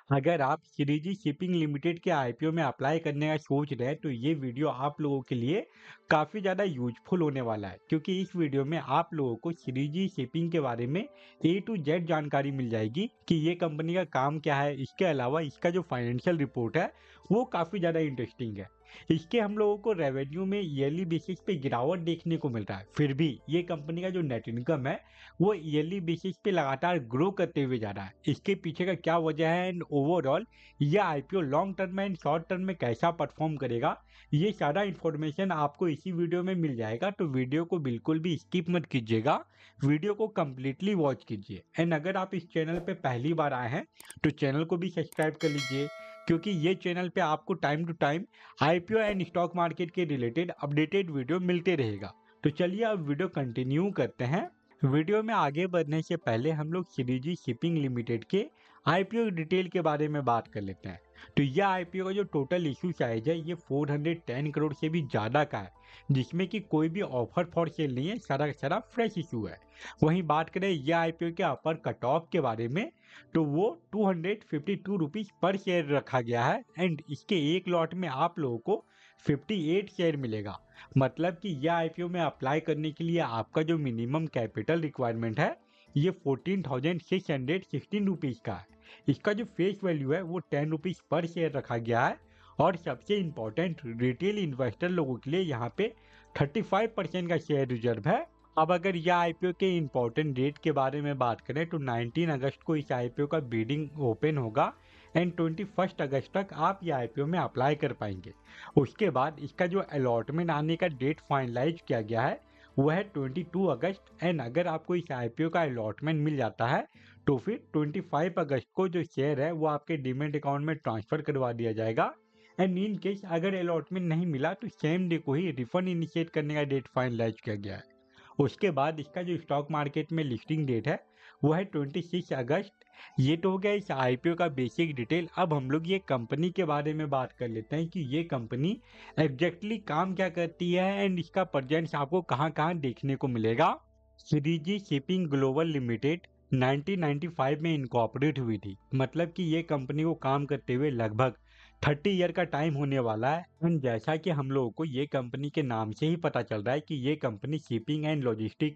अगर आप Shriji shipping limited के आईपीओ में अप्लाई करने का सोच रहे हैं तो ये वीडियो आप लोगों के लिए काफ़ी ज़्यादा यूजफुल होने वाला है, क्योंकि इस वीडियो में आप लोगों को श्रीजी शिपिंग के बारे में ए टू जेड जानकारी मिल जाएगी कि ये कंपनी का काम क्या है। इसके अलावा इसका जो फाइनेंशियल रिपोर्ट है वो काफ़ी ज़्यादा इंटरेस्टिंग है। इसके हम लोगों को रेवेन्यू में ईयरली बेसिस पे गिरावट देखने को मिल रहा है, फिर भी ये कंपनी का जो नेट इनकम है वो ईयरली बेसिस पे लगातार ग्रो करते हुए जा रहा है। इसके पीछे का क्या वजह है एंड ओवरऑल ये आईपीओ लॉन्ग टर्म में एंड शॉर्ट टर्म में कैसा परफॉर्म करेगा, ये सारा इन्फॉर्मेशन आपको इसी वीडियो में मिल जाएगा। तो वीडियो को बिल्कुल भी स्किप मत कीजिएगा, वीडियो को कम्प्लीटली वॉच कीजिए। एंड अगर आप इस चैनल पे पहली बार आए हैं तो चैनल को भी सब्सक्राइब कर लीजिए, क्योंकि ये चैनल पे आपको time to time IPO and stock market के रिलेटेड अपडेटेड वीडियो मिलते रहेगा। तो चलिए अब वीडियो कंटिन्यू करते हैं। वीडियो में आगे बढ़ने से पहले हम लोग श्रीजी शिपिंग लिमिटेड के आईपीओ डिटेल के बारे में बात कर लेते हैं। तो यह आईपीओ का जो टोटल इशू साइज है ये 410 करोड़ से भी ज़्यादा का है, जिसमें कि कोई भी ऑफर फॉर सेल नहीं है, सारा का सारा फ्रेश इशू है। वहीं बात करें यह आईपीओ के अपर कट ऑफ के बारे में तो वो 252 रुपीज़ पर शेयर रखा गया है एंड इसके एक लॉट में आप लोगों को 58 शेयर मिलेगा। मतलब कि यह आईपीओ में अप्लाई करने के लिए आपका जो मिनिमम कैपिटल रिक्वायरमेंट है ये 14,616 रुपीज़ का है। इसका जो फेस वैल्यू है वो 10 रुपीज़ पर शेयर रखा गया है। और सबसे इम्पोर्टेंट, रिटेल इन्वेस्टर लोगों के लिए यहाँ पे 35% का शेयर रिजर्व है। अब अगर यह आईपीओ के इम्पोर्टेंट डेट के बारे में बात करें तो 19 अगस्त को इस आईपीओ का बिडिंग ओपन होगा एंड 21 अगस्त तक आप ये आईपीओ में अप्लाई कर पाएंगे। उसके बाद इसका जो अलॉटमेंट आने का डेट फाइनलाइज किया गया है वो है 22 अगस्त एंड अगर आपको इस आईपीओ का अलॉटमेंट मिल जाता है तो फिर 25 अगस्त को जो शेयर है वो आपके डीमेट अकाउंट में ट्रांसफर करवा दिया जाएगा। एंड इन केस अगर अलॉटमेंट नहीं मिला तो सेम डे को ही रिफंड इनिशिएट करने का डेट फाइनलाइज किया गया है। उसके बाद इसका जो स्टॉक मार्केट में लिस्टिंग डेट है वो है 26 अगस्त। ये तो हो गया इस आईपीओ का बेसिक डिटेल। अब हम लोग ये कंपनी के बारे में बात कर लेते हैं कि ये कंपनी एग्जैक्टली काम क्या करती है एंड इसका प्रेजेंस आपको कहाँ कहाँ देखने को मिलेगा। श्रीजी शिपिंग ग्लोबल लिमिटेड 1995 में इनकॉर्पोरेट हुई थी, मतलब कि ये कंपनी को काम करते हुए लगभग 30 ईयर का टाइम होने वाला है। एंड जैसा कि हम लोगों को ये कंपनी के नाम से ही पता चल रहा है कि ये कंपनी शिपिंग एंड लॉजिस्टिक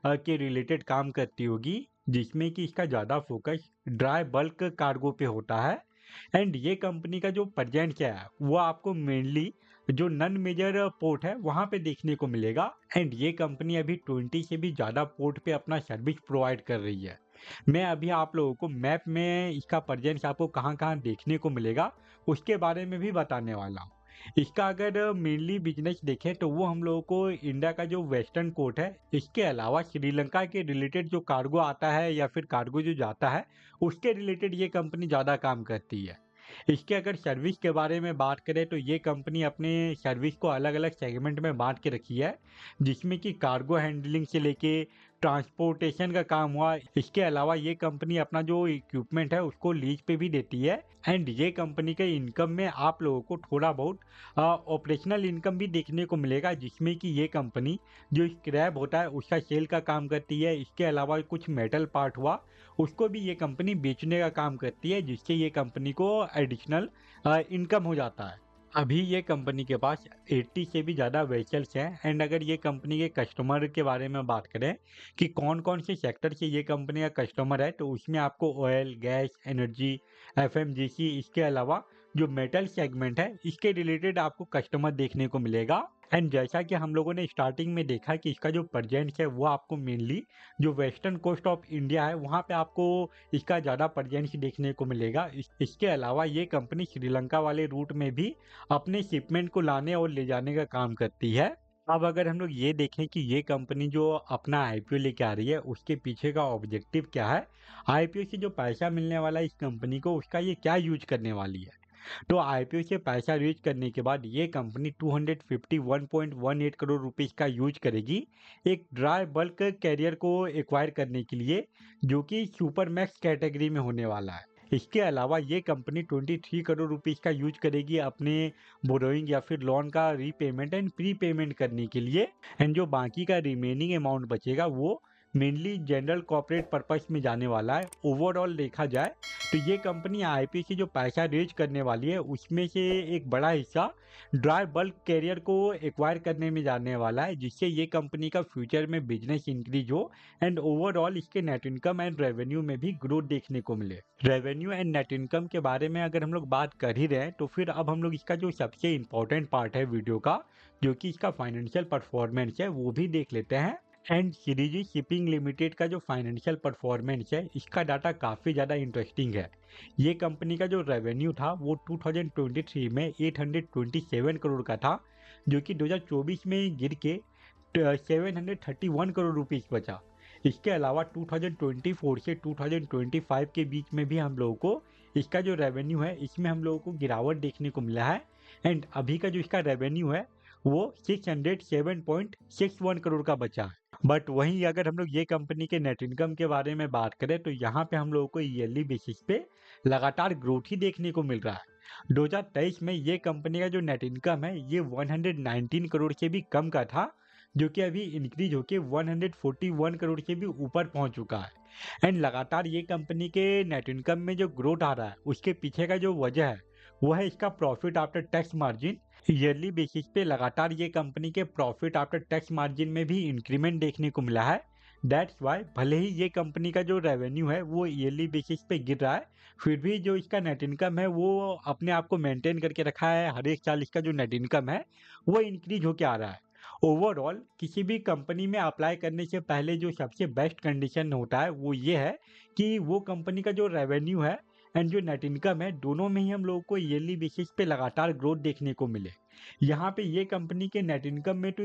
के रिलेटेड काम करती होगी, जिसमें कि इसका ज़्यादा फोकस ड्राई बल्क कार्गो पे होता है। एंड ये कंपनी का जो प्रेजेंट क्या है वो आपको मेनली जो नन मेजर पोर्ट है वहाँ पे देखने को मिलेगा। एंड ये कंपनी अभी 20 से भी ज़्यादा पोर्ट पे अपना सर्विस प्रोवाइड कर रही है। मैं अभी आप लोगों को मैप में इसका प्रेजेंस आपको कहाँ कहाँ देखने को मिलेगा उसके बारे में भी बताने वाला हूँ। इसका अगर मेनली बिजनेस देखें तो वो हम लोगों को इंडिया का जो वेस्टर्न कोर्ट है इसके अलावा श्रीलंका के रिलेटेड जो कार्गो आता है या फिर कार्गो जो जाता है उसके रिलेटेड ये कंपनी ज़्यादा काम करती है। इसके अगर सर्विस के बारे में बात करें तो ये कंपनी अपने सर्विस को अलग अलग सेगमेंट में बांट के रखी है, जिसमें कि कार्गो हैंडलिंग से लेके ट्रांसपोर्टेशन का काम हुआ। इसके अलावा ये कंपनी अपना जो इक्विपमेंट है उसको लीज पे भी देती है। एंड ये कंपनी के इनकम में आप लोगों को थोड़ा बहुत ऑपरेशनल इनकम भी देखने को मिलेगा, जिसमें कि ये कंपनी जो स्क्रैप होता है उसका सेल का काम करती है। इसके अलावा कुछ मेटल पार्ट हुआ उसको भी ये कंपनी बेचने का काम करती है, जिससे ये कंपनी को एडिशनल इनकम हो जाता है। अभी ये कंपनी के पास 80 से भी ज़्यादा व्हीकल्स हैं। एंड अगर ये कंपनी के कस्टमर के बारे में बात करें कि कौन कौन से सेक्टर से ये कंपनी का कस्टमर है तो उसमें आपको ऑयल, गैस, एनर्जी, एफएमजीसी, इसके अलावा जो मेटल सेगमेंट है इसके रिलेटेड आपको कस्टमर देखने को मिलेगा। एंड जैसा कि हम लोगों ने स्टार्टिंग में देखा कि इसका जो प्रेजेंस है वो आपको मेनली जो वेस्टर्न कोस्ट ऑफ इंडिया है वहाँ पे आपको इसका ज़्यादा प्रेजेंस देखने को मिलेगा। इसके अलावा ये कंपनी श्रीलंका वाले रूट में भी अपने शिपमेंट को लाने और ले जाने का काम करती है। अब अगर हम लोग ये देखें कि ये कंपनी जो अपना आईपीओ लेके आ रही है उसके पीछे का ऑब्जेक्टिव क्या है, आईपीओ से जो पैसा मिलने वाला है इस कंपनी को उसका ये क्या यूज करने वाली है। तो आईपीओ से पैसा रीच करने के बाद ये कंपनी 251.18 करोड़ रुपीस का यूज करेगी एक ड्राई बल्क कैरियर को एक्वायर करने के लिए, जो कि सुपर मैक्स कैटेगरी में होने वाला है। इसके अलावा ये कंपनी 23 करोड़ रुपीस का यूज करेगी अपने बोरोइंग या फिर लोन का रीपेमेंट एंड प्री पेमेंट करने के लिए। एंड जो बाकी का रिमेनिंग अमाउंट बचेगा वो मेनली जनरल कॉर्पोरेट पर्पस में जाने वाला है। ओवरऑल देखा जाए तो ये कंपनी आईपीओ से जो पैसा रेज करने वाली है उसमें से एक बड़ा हिस्सा ड्राई बल्क कैरियर को एक्वायर करने में जाने वाला है, जिससे ये कंपनी का फ्यूचर में बिजनेस इंक्रीज हो एंड ओवरऑल इसके नेट इनकम एंड रेवेन्यू में भी ग्रोथ देखने को मिले। रेवेन्यू एंड नेट इनकम के बारे में अगर हम लोग बात कर ही रहे हैं तो फिर अब हम लोग इसका जो सबसे इम्पोर्टेंट पार्ट है वीडियो का, जो कि इसका फाइनेंशियल परफॉर्मेंस है, वो भी देख लेते हैं। एंड श्रीजी शिपिंग लिमिटेड का जो फाइनेंशियल परफॉर्मेंस है इसका डाटा काफ़ी ज़्यादा इंटरेस्टिंग है। ये कंपनी का जो रेवेन्यू था वो 2023 में 827 करोड़ का था, जो कि 2024 में गिर के 731 करोड़ रुपीस बचा। इसके अलावा 2024 से 2025 के बीच में भी हम लोगों को इसका जो रेवेन्यू है इसमें हम लोगों को गिरावट देखने को मिला है। एंड अभी का जो इसका रेवेन्यू है वो 607.61 करोड़ का बचा है। बट वहीं अगर हम लोग ये कंपनी के नेट इनकम के बारे में बात करें तो यहाँ पे हम लोगों को ईयरली बेसिस पे लगातार ग्रोथ ही देखने को मिल रहा है। 2023 में ये कंपनी का जो नेट इनकम है ये 119 करोड़ से भी कम का था, जो कि अभी इंक्रीज होके 141 करोड़ से भी ऊपर पहुंच चुका है। एंड लगातार ये कंपनी के नेट इनकम में जो ग्रोथ आ रहा है उसके पीछे का जो वजह है वो है इसका profit after tax margin. Yearly basis पे लगातार ये कंपनी के प्रॉफिट आफ्टर टैक्स मार्जिन में भी इंक्रीमेंट देखने को मिला है। दैट्स वाई भले ही ये कंपनी का जो रेवेन्यू है वो ईयरली बेसिस पे गिर रहा है, फिर भी जो इसका नेट इनकम है वो अपने आप को मेंटेन करके रखा है। हर एक साल इसका जो नेट इनकम है वो इंक्रीज होके आ रहा है। ओवरऑल किसी भी कंपनी में अप्लाई करने से पहले जो सबसे बेस्ट कंडीशन होता है वो ये है कि वो कंपनी का जो रेवेन्यू है एंड जो नेट इनकम है दोनों में ही हम लोगों को ईयरली बेसिस पे लगातार ग्रोथ देखने को मिले। यहाँ पे ये कंपनी के नेट इनकम में तो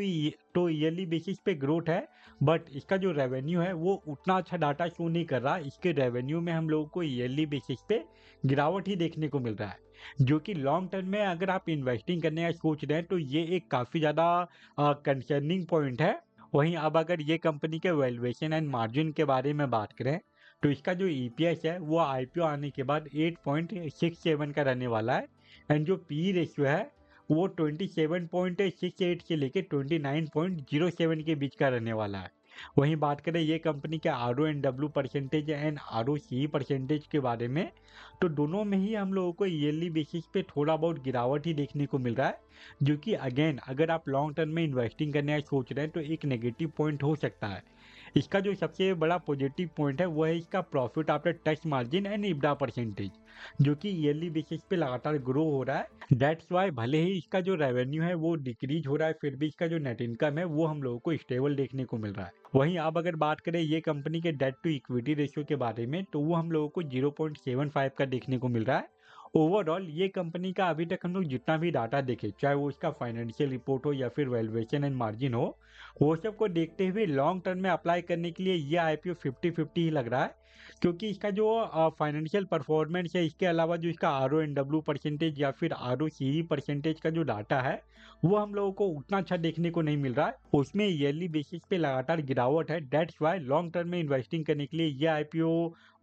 ईयरली बेसिस पे ग्रोथ है, बट इसका जो रेवेन्यू है वो उतना अच्छा डाटा शो नहीं कर रहा। इसके रेवेन्यू में हम लोगों को ईयरली बेसिस पे गिरावट ही देखने को मिल रहा है, जो कि लॉन्ग टर्म में अगर आप इन्वेस्टिंग करने का सोच रहे हैं तो ये एक काफ़ी ज़्यादा कंसर्निंग पॉइंट है। वहीं अब अगर ये कंपनी के वैल्यूएशन एंड मार्जिन के बारे में बात करें तो इसका जो ईपीएस है वो आईपीओ आने के बाद 8.67 का रहने वाला है। एंड जो पी रेशियो है वो 27.68 से लेके 29.07 के बीच का रहने वाला है। वहीं बात करें ये कंपनी के R O N W percentage and R O C percentage के बारे में तो दोनों में ही हम लोगों को ईयरली बेसिस पे थोड़ा बहुत गिरावट ही देखने को मिल रहा है, जो कि अगेन अगर आप लॉन्ग टर्म में इन्वेस्टिंग करने का सोच रहे हैं तो एक नेगेटिव पॉइंट हो सकता है। इसका जो सबसे बड़ा पॉजिटिव पॉइंट है वो है इसका profit after tax margin and EBITDA percentage, जो कि ईयरली बेसिस पे लगातार ग्रो हो रहा है। दैट्स वाई भले ही इसका जो रेवेन्यू है वो डिक्रीज हो रहा है, फिर भी इसका जो नेट इनकम है वो हम लोगों को स्टेबल देखने को मिल रहा है। वहीं अब अगर बात करें ये कंपनी के डेट टू इक्विटी रेशियो के बारे में तो वो हम लोगों को 0.75 का देखने को मिल रहा है। ओवरऑल ये कंपनी का अभी तक हम लोग जितना भी डाटा देखे, चाहे वो इसका फाइनेंशियल रिपोर्ट हो या फिर वैल्यूएशन एंड मार्जिन हो, वो सब को देखते हुए लॉन्ग टर्म में अप्लाई करने के लिए ये आईपीओ 50-50 ही लग रहा है, क्योंकि इसका जो फाइनेंशियल परफॉर्मेंस है इसके अलावा जो इसका R O N W percentage या फिर आर ओ सी परसेंटेज का जो डाटा है वो हम लोगों को उतना अच्छा देखने को नहीं मिल रहा है। उसमें ईयरली बेसिस पे लगातार गिरावट है। दैट्स वाई लॉन्ग टर्म में इन्वेस्टिंग करने के लिए ये आईपीओ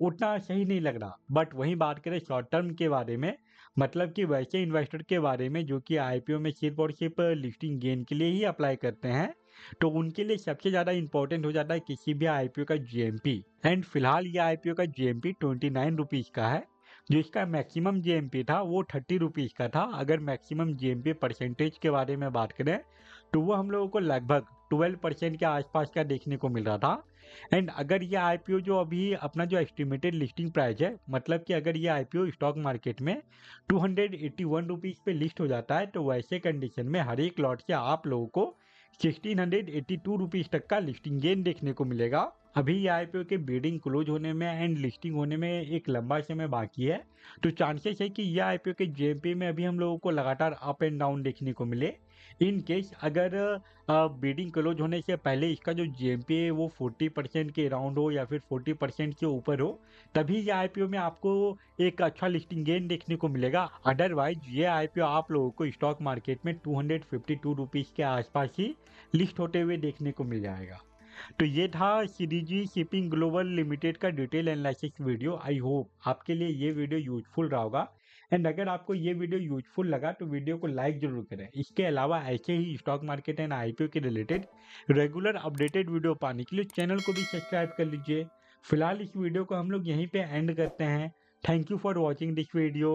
उतना सही नहीं लग रहा। बट वहीं बात करें शॉर्ट टर्म के बारे में, मतलब कि वैसे इन्वेस्टर के बारे में जो कि आईपीओ में सिर्फ और सिर्फ लिस्टिंग गेन के लिए ही अप्लाई करते हैं, तो उनके लिए सबसे ज़्यादा इंपॉर्टेंट हो जाता है किसी भी आईपीओ का जीएमपी। एंड फिलहाल ये आईपीओ का जीएमपी 29 रुपीज़ का है। जो इसका मैक्सिमम जीएमपी था वो 30 रुपीज़ का था। अगर मैक्सिमम जीएमपी परसेंटेज के बारे में बात करें तो वो हम लोगों को लगभग 12% के आसपास का देखने को मिल रहा था। एंड अगर ये आईपीओ जो अभी अपना जो एस्टिमेटेड लिस्टिंग प्राइस है, मतलब कि अगर ये आईपीओ स्टॉक मार्केट में 281 रुपीज़ पे लिस्ट हो जाता है तो वैसे कंडीशन में हर एक लॉट से आप लोगों को 1682 रुपीज़ तक का लिस्टिंग गेन देखने को मिलेगा। अभी ये आईपीओ के बिडिंग क्लोज होने में एंड लिस्टिंग होने में एक लंबा समय बाकी है, तो चांसेस है कि यह आईपीओ के जेएमपी में अभी हम लोगों को लगातार अप एंड डाउन देखने को मिले। इन केस अगर बिडिंग क्लोज होने से पहले इसका जो जीएमपी है वो 40% के अराउंड हो या फिर 40% के ऊपर हो, तभी ये आईपीओ में आपको एक अच्छा लिस्टिंग गेन देखने को मिलेगा। अदरवाइज ये आईपीओ आप लोगों को स्टॉक मार्केट में 252 रुपीज़ के आसपास ही लिस्ट होते हुए देखने को मिल जाएगा। तो ये था श्रीजी शिपिंग ग्लोबल लिमिटेड का detail analysis video. I hope आपके लिए ये वीडियो यूजफुल रहा होगा। एंड अगर आपको ये वीडियो यूजफुल लगा तो वीडियो को लाइक जरूर करें। इसके अलावा ऐसे ही स्टॉक मार्केट एंड आईपीओ के रिलेटेड रेगुलर अपडेटेड वीडियो पाने के लिए चैनल को भी सब्सक्राइब कर लीजिए। फिलहाल इस वीडियो को हम लोग यहीं पे एंड करते हैं। Thank you for watching this video.